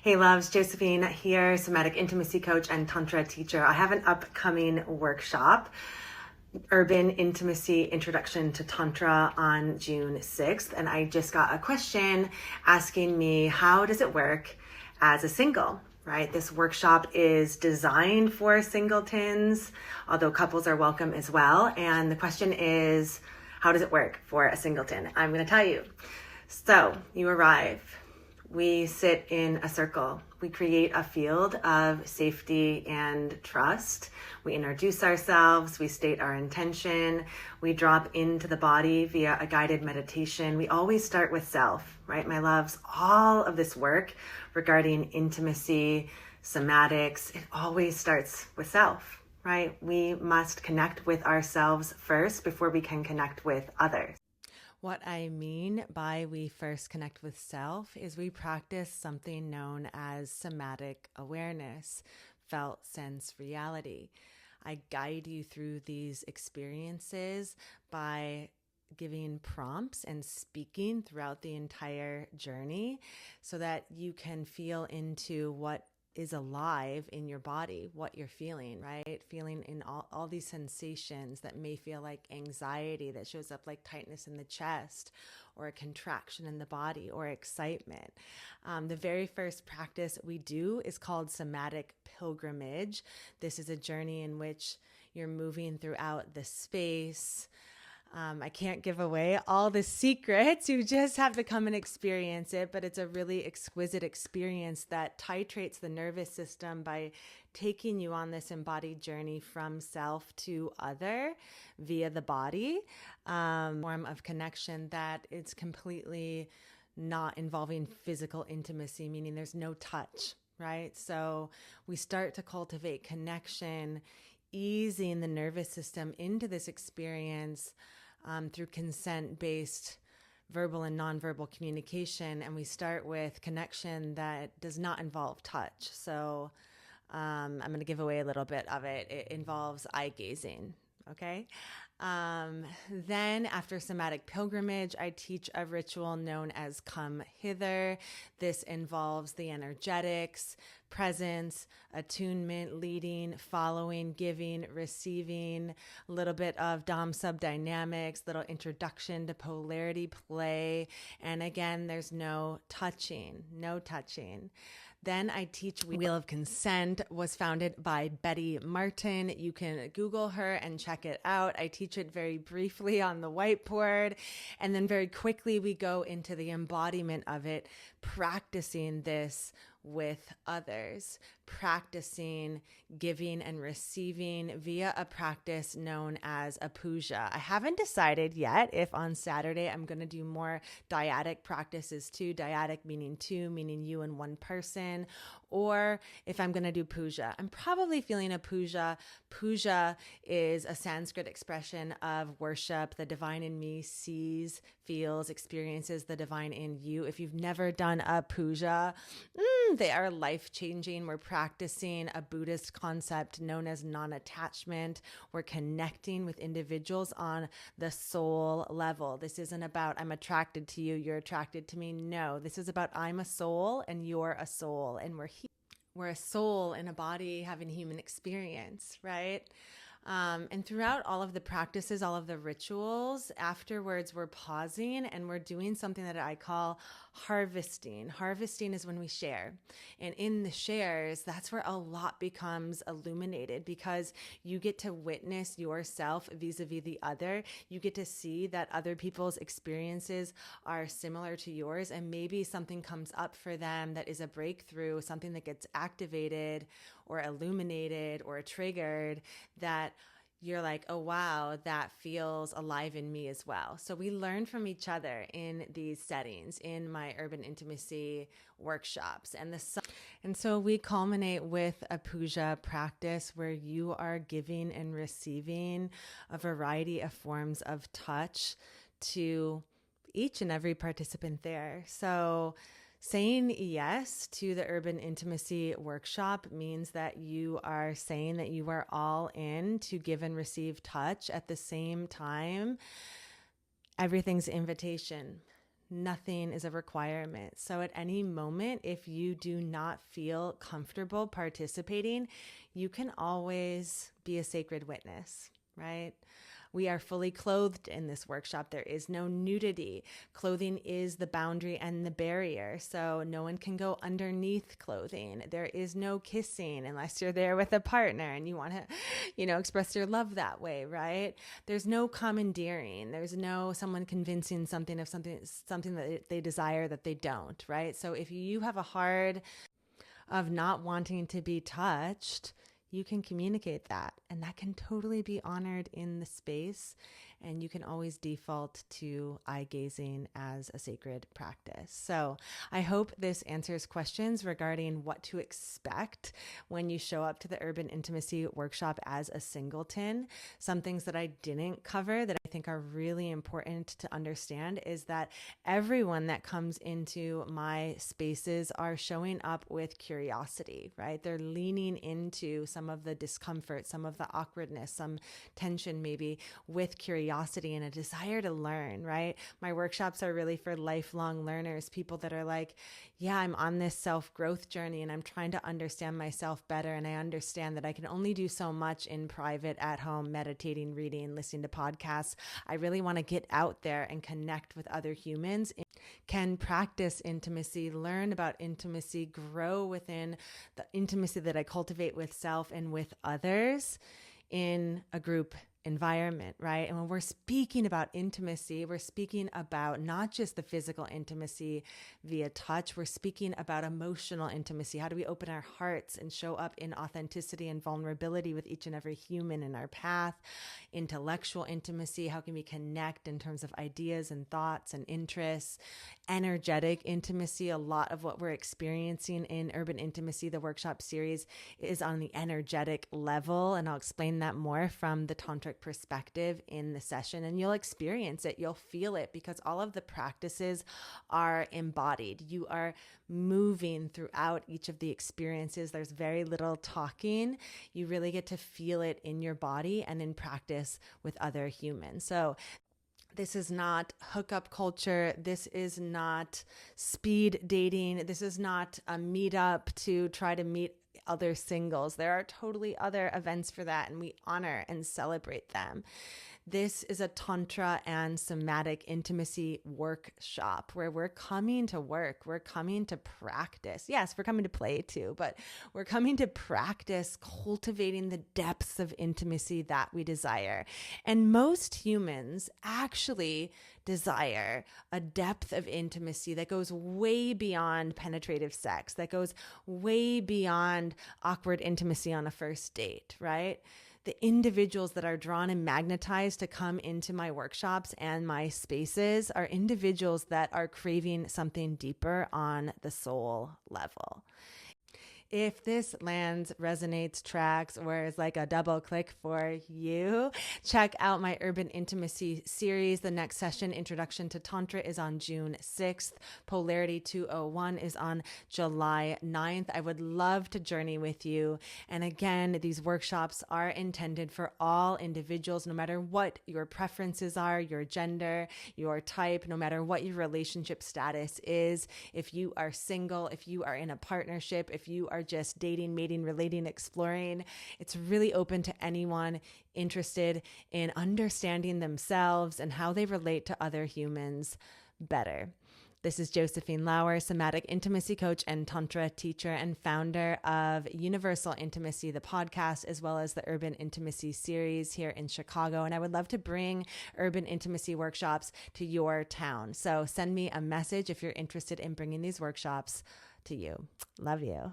Hey loves, Josephine here, Somatic Intimacy Coach and Tantra teacher. I have an upcoming workshop, Urban Intimacy Introduction to Tantra, on June 6th. And I just got a question asking me, how does it work as a single, right? This workshop is designed for singletons, although couples are welcome as well. And the question is, how does it work for a singleton? I'm going to tell you. So you arrive. We sit in a circle. We create a field of safety and trust. We introduce ourselves. We state our intention. We drop into the body via a guided meditation. We always start with self, right, my loves? All of this work regarding intimacy, somatics, it always starts with self, right? We must connect with ourselves first before we can connect with others. What I mean by we first connect with self is we practice something known as somatic awareness, felt sense reality. I guide you through these experiences by giving prompts and speaking throughout the entire journey so that you can feel into what is alive in your body, what you're feeling, right? Feeling in all these sensations that may feel like anxiety that shows up like tightness in the chest or a contraction in the body or excitement. The very first practice we do is called somatic pilgrimage. This is a journey in which you're moving throughout the space. I can't give away all the secrets. You just have to come and experience it, but it's a really exquisite experience that titrates the nervous system by taking you on this embodied journey from self to other via the body, form of connection that it's completely not involving physical intimacy, meaning there's no touch, right? So we start to cultivate connection, easing the nervous system into this experience through consent-based verbal and nonverbal communication. And we start with connection that does not involve touch. So I'm going to give away a little bit of it. It involves eye gazing. Okay. Then after somatic pilgrimage, I teach a ritual known as come hither. This involves the energetics, presence, attunement, leading, following, giving, receiving, a little bit of Dom-Sub dynamics, little introduction to polarity play. And again, there's no touching. Then I teach Wheel of Consent, was founded by Betty Martin. You can Google her and check it out. I teach it very briefly on the whiteboard. And then very quickly we go into the embodiment of it, practicing this with others, practicing giving and receiving via a practice known as a puja. I haven't decided yet if on Saturday I'm going to do more dyadic practices too, dyadic meaning two, meaning you and one person, or if I'm going to do puja. I'm probably feeling a puja. Puja is a Sanskrit expression of worship. The divine in me sees, feels, experiences the divine in you. If you've never done a puja, they are life-changing. We're practicing a Buddhist concept known as non-attachment. We're connecting with individuals on the soul level. This isn't about I'm attracted to you, you're attracted to me. No, this is about I'm a soul and you're a soul, and we're a soul in a body having human experience, right? And throughout all of the practices, all of the rituals, afterwards we're pausing and we're doing something that I call harvesting. Harvesting is when we share. And in the shares, that's where a lot becomes illuminated, because you get to witness yourself vis-a-vis the other. You get to see that other people's experiences are similar to yours, and maybe something comes up for them that is a breakthrough, something that gets activated or illuminated or triggered, that you're like, oh, wow, that feels alive in me as well. So we learn from each other in these settings, in my urban intimacy workshops. And so we culminate with a puja practice where you are giving and receiving a variety of forms of touch to each and every participant there. So saying yes to the Urban Intimacy Workshop means that you are saying that you are all in to give and receive touch at the same time. Everything's invitation. Nothing is a requirement. So at any moment, if you do not feel comfortable participating, you can always be a sacred witness, right? We are fully clothed in this workshop. There is no nudity. Clothing is the boundary and the barrier. So no one can go underneath clothing. There is no kissing unless you're there with a partner and you want to, express your love that way, right? There's no commandeering. There's no someone convincing something of something that they desire that they don't, right? So if you have a heart of not wanting to be touched, you can communicate that, and that can totally be honored in the space. And you can always default to eye gazing as a sacred practice. So I hope this answers questions regarding what to expect when you show up to the Urban Intimacy Workshop as a singleton. Some things that I didn't cover that I think are really important to understand is that everyone that comes into my spaces are showing up with curiosity, right? They're leaning into some of the discomfort, some of the awkwardness, some tension maybe, with curiosity and a desire to learn, right? My workshops are really for lifelong learners, people that are like, yeah, I'm on this self-growth journey and I'm trying to understand myself better. And I understand that I can only do so much in private at home, meditating, reading, listening to podcasts. I really want to get out there and connect with other humans, can practice intimacy, learn about intimacy, grow within the intimacy that I cultivate with self and with others in a group environment, right? And when we're speaking about intimacy, we're speaking about not just the physical intimacy via touch, we're speaking about emotional intimacy. How do we open our hearts and show up in authenticity and vulnerability with each and every human in our path? Intellectual intimacy, how can we connect in terms of ideas and thoughts and interests? Energetic intimacy, a lot of what we're experiencing in Urban Intimacy, the workshop series, is on the energetic level, and I'll explain that more from the Tantric perspective in the session, and you'll experience it, you'll feel it, because all of the practices are embodied. You are moving throughout each of the experiences. There's very little talking. You really get to feel it in your body and in practice with other humans. So this is not hookup culture. This is not speed dating. This is not a meetup to try to meet other singles. There are totally other events for that, and we honor and celebrate them. This is a Tantra and Somatic Intimacy workshop where we're coming to work. We're coming to practice. Yes, we're coming to play too, but we're coming to practice cultivating the depths of intimacy that we desire. And most humans actually desire a depth of intimacy that goes way beyond penetrative sex, that goes way beyond awkward intimacy on a first date, right? The individuals that are drawn and magnetized to come into my workshops and my spaces are individuals that are craving something deeper on the soul level. If this lands, resonates, tracks, or is like a double click for you, check out my Urban Intimacy series. The next session, Introduction to Tantra, is on June 6th. Polarity 201 is on July 9th. I would love to journey with you. And again, these workshops are intended for all individuals, no matter what your preferences are, your gender, your type, no matter what your relationship status is. If you are single, if you are in a partnership, if you are just dating, mating, relating, exploring. It's really open to anyone interested in understanding themselves and how they relate to other humans better. This is Josephine Lauer, Somatic Intimacy Coach and Tantra teacher and founder of Universal Intimacy, the podcast, as well as the Urban Intimacy series here in Chicago. And I would love to bring Urban Intimacy workshops to your town. So send me a message if you're interested in bringing these workshops to you. Love you.